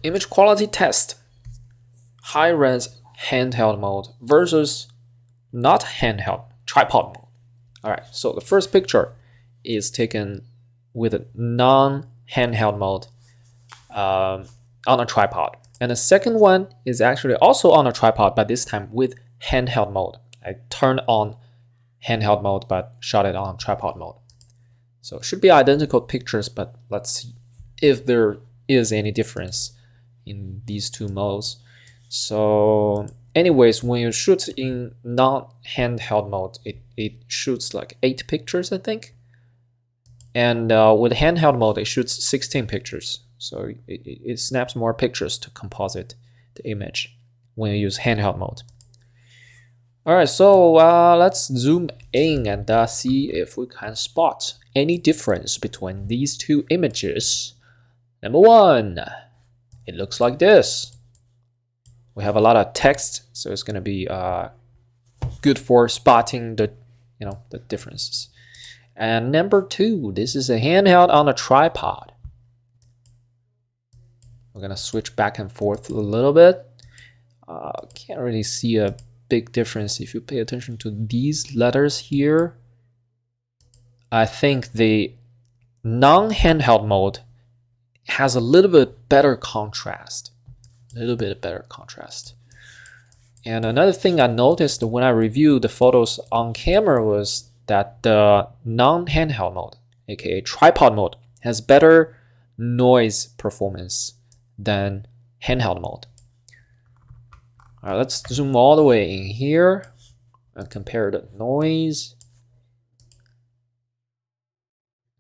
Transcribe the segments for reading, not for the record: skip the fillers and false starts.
image quality test. High res handheld mode versus not handheld tripod mode. Alright, so the first picture is taken with a non-handheld mode on a tripod. And the second one is actually also on a tripod, but this time with handheld mode. I turned on handheld mode, but shot it on tripod mode. So it should be identical pictures, but let's see if there is any difference in these two modes. So anyways, when you shoot in non-handheld mode, it shoots like 8 pictures, I think. And with handheld mode, it shoots 16 pictures. So it snaps more pictures to composite the image when you use handheld mode. Alright, so let's zoom in and see if we can spot any difference between these two images. Number one, it looks like this. We have a lot of text, so it's gonna be good for spotting the the differences. And number two, this is a handheld on a tripod. We're gonna switch back and forth a little bit. Can't really see a big difference if you pay attention to these letters here. I think the non-handheld mode has a little bit better contrast. And another thing I noticed when I reviewed the photos on camera was that the non-handheld mode, aka tripod mode, has better noise performance than handheld mode. All right, let's zoom all the way in here and compare the noise.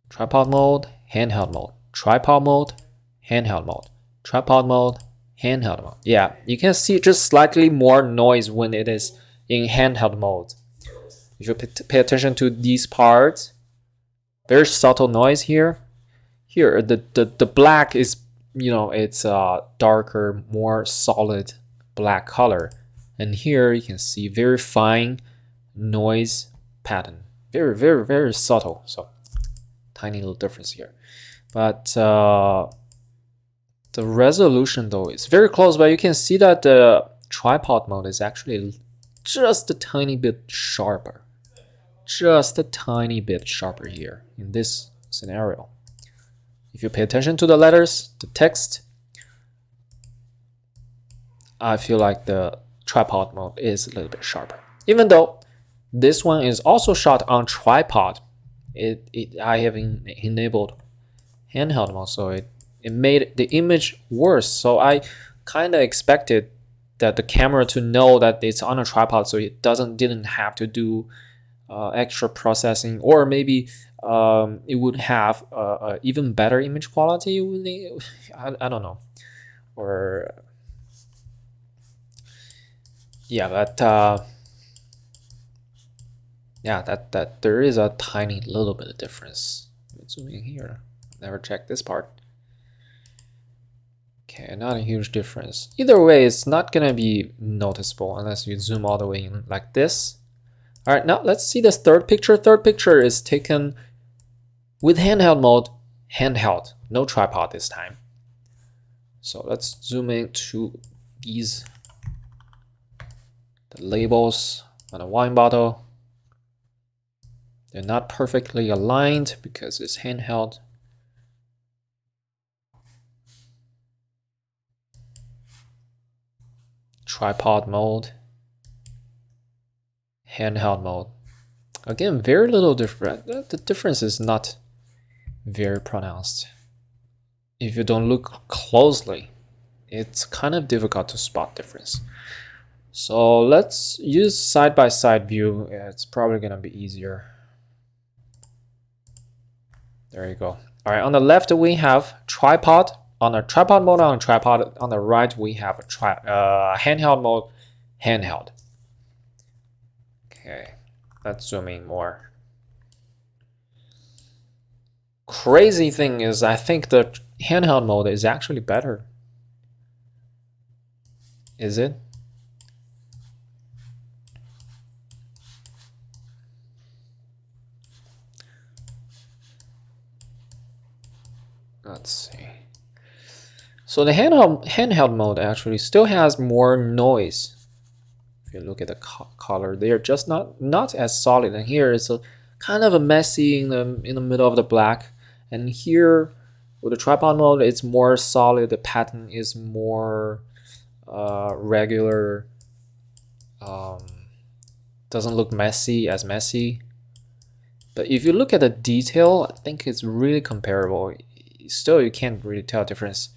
Tripod mode, handheld mode. Tripod mode, handheld mode. Tripod mode, handheld mode. Yeah, you can see just slightly more noise when it is in handheld mode. If you pay attention to these parts, very subtle noise here. Here, the black is, it's a darker, more solid black color. And here you can see very fine noise pattern. Very, very, very subtle. So, tiny little difference here. But the resolution though is very close, but you can see that the tripod mode is actually just a tiny bit sharper. Just a tiny bit sharper here in this scenario. If you pay attention to the letters, the text, I feel like the tripod mode is a little bit sharper. Even though this one is also shot on tripod, I have enabled handheld mode, so it made the image worse. So I kind of expected that the camera to know that it's on a tripod, so it didn't have to do extra processing, or maybe it would have even better image quality. I don't know, or yeah, but yeah, that there is a tiny little bit of difference. Let's zoom in here. Never checked this part. Okay, not a huge difference. Either way, it's not gonna be noticeable unless you zoom all the way in like this. All right, now let's see this third picture. Third picture is taken with handheld mode, handheld, no tripod this time. So let's zoom into the labels on a wine bottle. They're not perfectly aligned because it's handheld. Tripod mode, handheld mode. Again, very little difference. The difference is not very pronounced. If you don't look closely, it's kind of difficult to spot difference. So let's use side-by-side view. It's probably gonna be easier. There you go. All right, on the left we have tripod. On a tripod mode on a tripod. On the right we have a handheld mode, handheld. Okay, let's zoom in more. Crazy thing is, I think the handheld mode is actually better. Is it? Let's see. So the handheld mode actually still has more noise. If you look at the color, they're just not as solid. And here it's a kind of a messy in the middle of the black. And here with the tripod mode, it's more solid. The pattern is more regular. Doesn't look as messy. But if you look at the detail, I think it's really comparable. Still, you can't really tell the difference.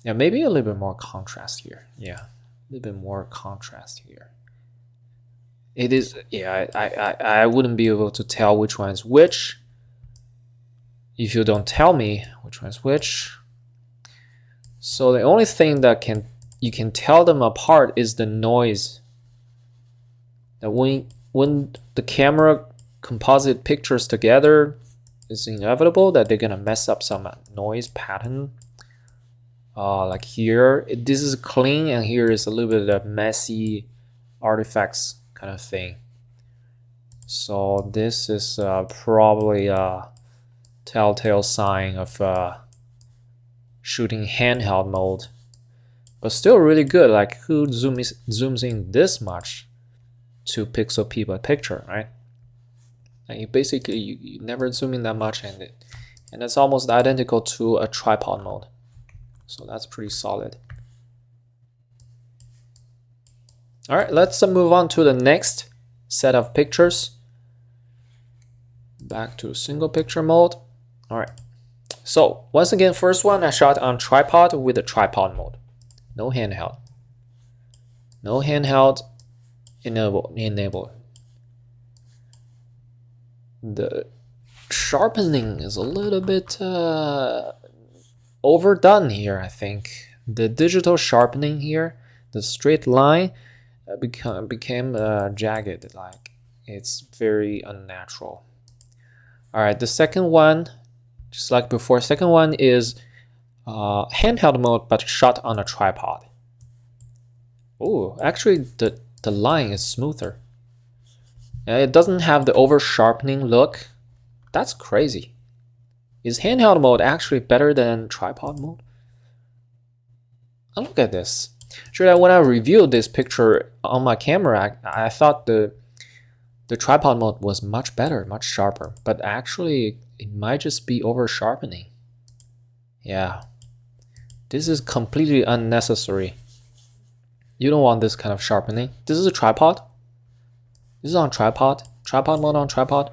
Yeah, maybe a little bit more contrast here. Yeah, a little bit more contrast here. It is, yeah, I wouldn't be able to tell which one is which if you don't tell me which one is which. So the only thing that you can tell them apart is the noise. That when the camera composite pictures together, it's inevitable that they're gonna mess up some noise pattern. Like here, this is clean, and here is a little bit of messy artifacts kind of thing. So this is probably a telltale sign of shooting handheld mode, but still really good. Like, who zooms in this much to pixel peep a picture, right? And you basically you never zoom in that much, and it's almost identical to a tripod mode. So that's pretty solid. All right, let's move on to the next set of pictures. Back to single picture mode. All right. So once again, first one I shot on tripod with the tripod mode. No handheld. No handheld. Enable. The sharpening is a little bit overdone here, I think. The digital sharpening here, the straight line became jagged, like it's very unnatural. All right, the second one, just like before, second one is handheld mode but shot on a tripod. Oh, actually the line is smoother. It doesn't have the over sharpening look. That's crazy. Is handheld mode actually better than tripod mode? Oh, look at this. Sure, when I reviewed this picture on my camera, I thought the tripod mode was much better, much sharper, but actually it might just be over sharpening. Yeah, this is completely unnecessary. You don't want this kind of sharpening. This is a tripod. This is on tripod mode on tripod.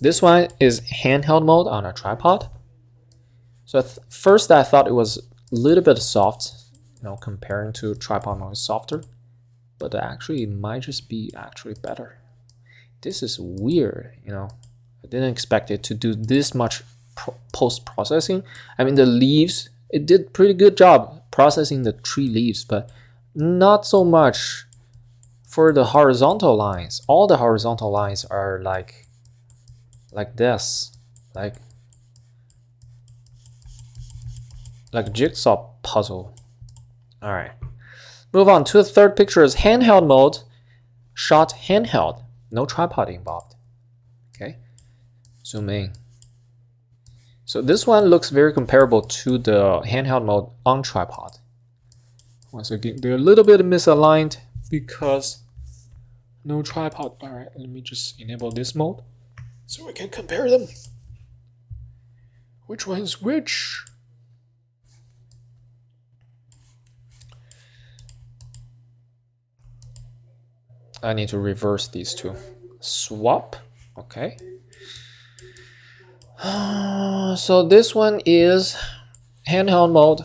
This one is handheld mode on a tripod. So first I thought it was a little bit soft, comparing to tripod mode is softer, but actually it might just be actually better. This is weird, I didn't expect it to do this much post-processing. I mean, the leaves, it did pretty good job processing the tree leaves, but not so much for the horizontal lines. All the horizontal lines are like this, like jigsaw puzzle. All right, move on to the third picture. Is handheld mode, shot handheld, no tripod involved. Okay, zoom in. So this one looks very comparable to the handheld mode on tripod. Once again, they're a little bit misaligned because no tripod. All right, let me just enable this mode so we can compare them. Which one is which? I need to reverse these two. Swap. Okay. So this one is handheld mode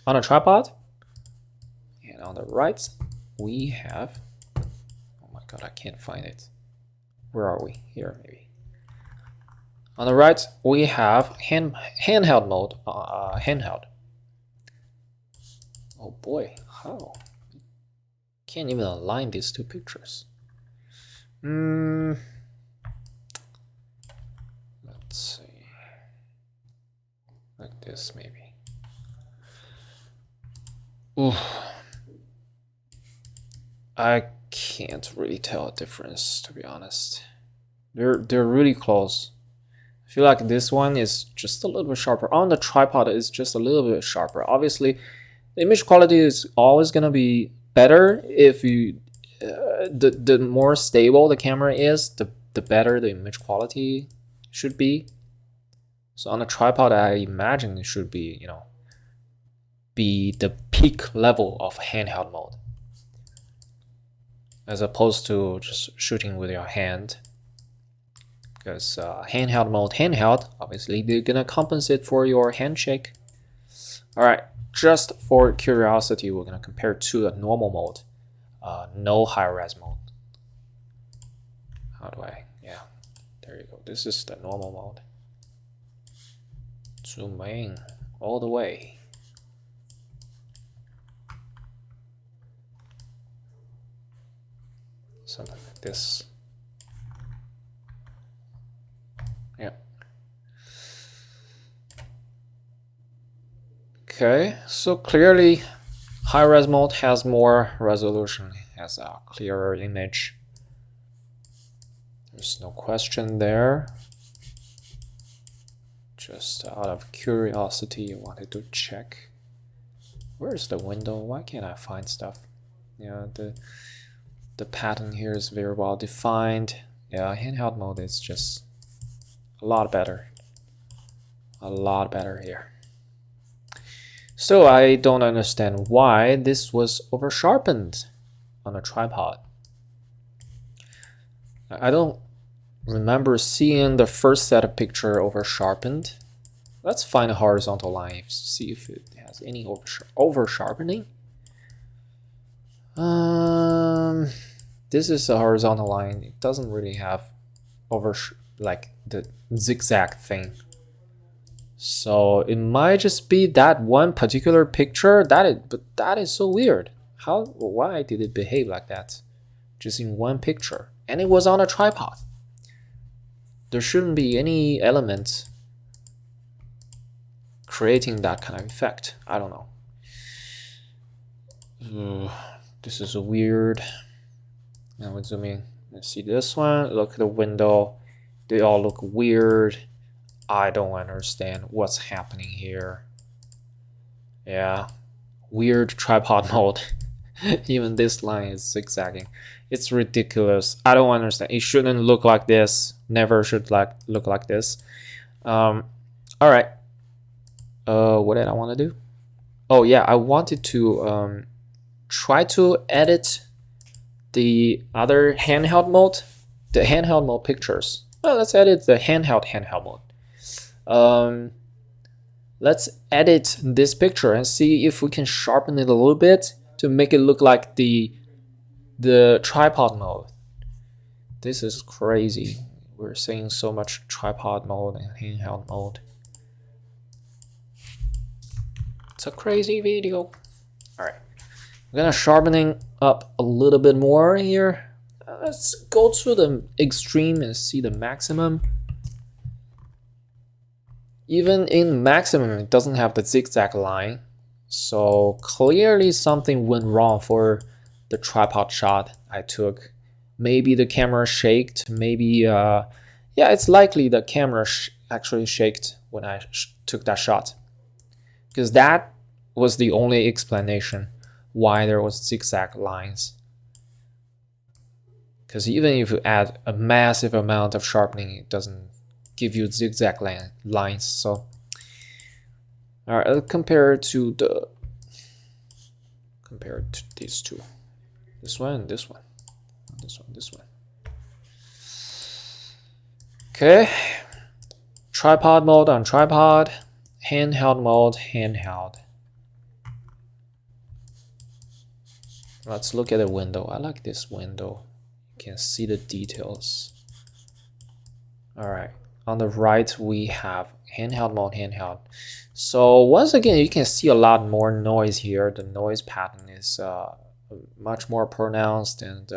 on a tripod. And on the right, we have... Oh my god, I can't find it. Where are we? Here, maybe. On the right, we have handheld mode. Handheld. Oh boy, how? Can't even align these two pictures. Let's see. Like this, maybe. Ooh. I can't really tell a difference, to be honest. They're really close. I feel like this one is just a little bit sharper. On the tripod, it's just a little bit sharper. Obviously, the image quality is always gonna be better if you the more stable the camera is, the better the image quality should be. So on a tripod, I imagine it should be, you know, be the peak level of handheld mode, as opposed to just shooting with your hand. Because handheld mode, obviously they're gonna compensate for your handshake. All right, just for curiosity, we're gonna compare to a normal mode, no high res mode. How do I? Yeah, there you go. This is the normal mode. Zoom in all the way. Something like this. Yeah. Okay, so clearly high res mode has more resolution, has a clearer image. There's no question there. Just out of curiosity, I wanted to check. Where's the window? Why can't I find stuff? Yeah, the pattern here is very well defined. Yeah, handheld mode is just a lot better. A lot better here. So I don't understand why this was over sharpened on a tripod. I don't remember seeing the first set of picture over sharpened. Let's find a horizontal line, see if it has any over sharpening. This is a horizontal line. It doesn't really have like the zigzag thing. So it might just be that one particular picture. But that is so weird. Why did it behave like that? Just in one picture, and it was on a tripod. There shouldn't be any element creating that kind of effect. I don't know. This is weird. Now we zoom in. Let's see this one. Look at the window. They all look weird. I don't understand what's happening here. Yeah, weird tripod mode. Even this line is zigzagging. It's ridiculous. I don't understand. It shouldn't look like this. Never should look like this. All right. What did I want to do? Oh yeah, I wanted to try to edit the other handheld mode, the handheld mode pictures. Well, let's edit the handheld mode. Let's edit this picture and see if we can sharpen it a little bit to make it look like the tripod mode. This is crazy. We're seeing so much tripod mode and handheld mode. It's a crazy video. All right, I'm gonna sharpening up a little bit more here. Let's go to the extreme and see the maximum. Even in maximum, it doesn't have the zigzag line. So clearly something went wrong for the tripod shot I took. Maybe the camera shaked, maybe, yeah, it's likely the camera actually shaked when I took that shot. Because that was the only explanation why there was zigzag lines. Because even if you add a massive amount of sharpening, it doesn't give you zigzag lines. So, all right, let's compare to these two. This one, this one, this one, this one. Okay, tripod mode on tripod, handheld mode, handheld. Let's look at the window. I like this window. You can see the details. All right, on the right we have handheld mode, handheld. So once again, you can see a lot more noise here. The noise pattern is much more pronounced and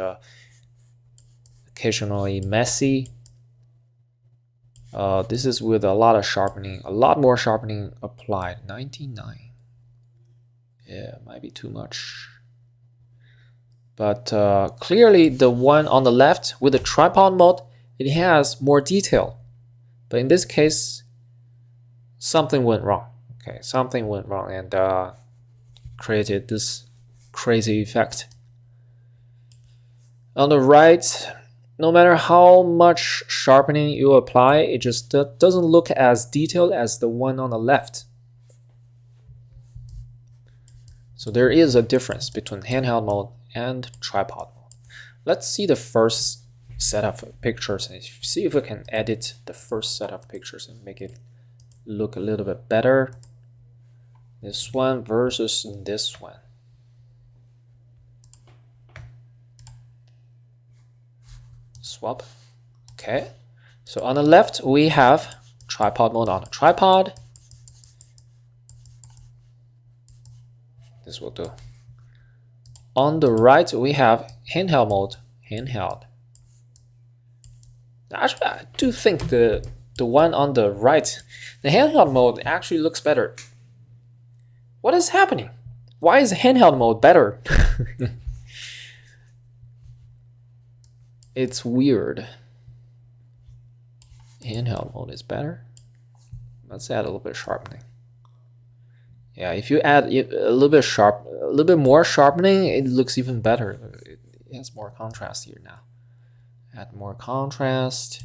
occasionally messy. This is with a lot of sharpening, a lot more sharpening applied. 99. Yeah, might be too much. But clearly the one on the left with the tripod mode, it has more detail. But in this case, something went wrong. Okay, something went wrong and created this crazy effect. On the right, no matter how much sharpening you apply, it just doesn't look as detailed as the one on the left. So there is a difference between handheld mode and tripod mode. Let's see the first set of pictures and see if we can edit the first set of pictures and make it look a little bit better. This one versus this one. Swap. Okay. So on the left, we have tripod mode on a tripod. This will do. On the right, we have handheld mode, handheld. Actually, I do think the one on the right, the handheld mode actually looks better. What is happening? Why is handheld mode better? It's weird. Handheld mode is better. Let's add a little bit of sharpening. Yeah, if you add a little bit more sharpening, it looks even better. It has more contrast here now. Add more contrast.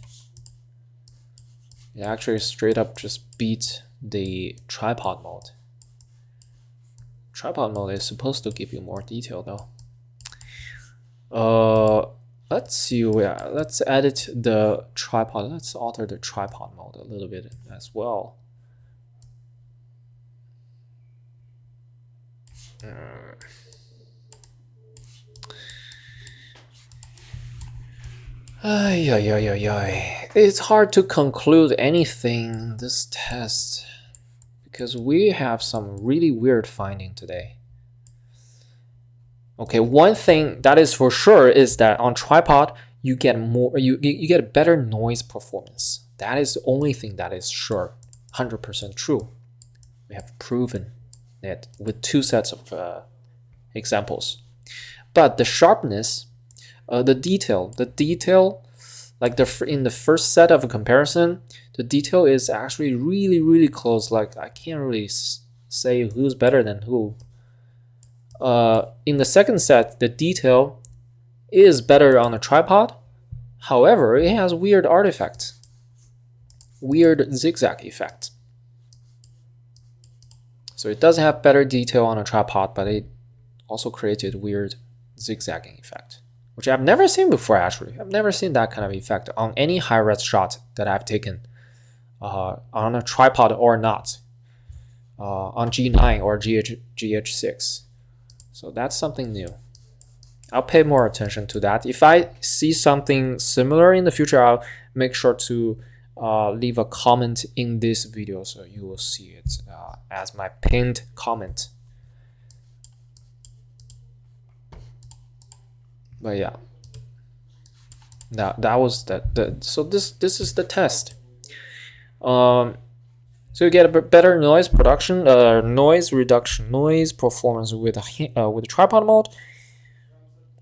It actually straight up just beats the tripod mode. Tripod mode is supposed to give you more detail though. Let's see. Yeah, let's edit the tripod. Let's alter the tripod mode a little bit as well. It's hard to conclude anything in this test because we have some really weird finding today. Okay, one thing that is for sure is that on tripod you get more, you get a better noise performance. That is the only thing that is sure, 100% true. We have proven it with two sets of examples. But the sharpness, the detail, like in the first set of a comparison, the detail is actually really close. Like I can't really say who's better than who. In the second set, the detail is better on a tripod. However, it has weird artifacts, weird zigzag effect. So it does have better detail on a tripod, but it also created weird zigzagging effect, which I've never seen before actually. I've never seen that kind of effect on any high-res shot that I've taken on a tripod or not, on G9 or GH6. So that's something new. I'll pay more attention to that. If I see something similar in the future, I'll make sure to leave a comment in this video so you will see it as my pinned comment. But yeah, that was so this is the test. So you get a better noise production, noise reduction, noise performance with a tripod mode.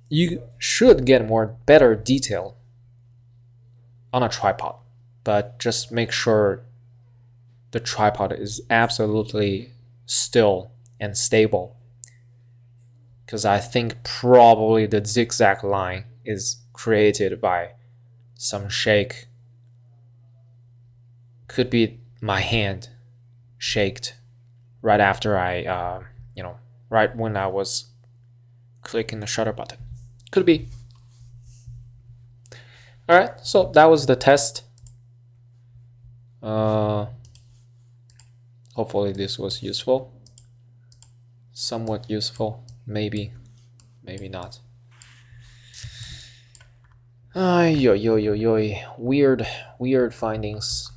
You should get better detail on a tripod, but just make sure the tripod is absolutely still and stable. Because I think probably the zigzag line is created by some shake. Could be my hand shaked right after I, right when I was clicking the shutter button. Could be. All right, so that was the test. Hopefully this was useful. Somewhat useful, maybe not. Weird findings.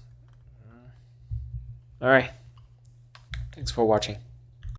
All right. Thanks for watching.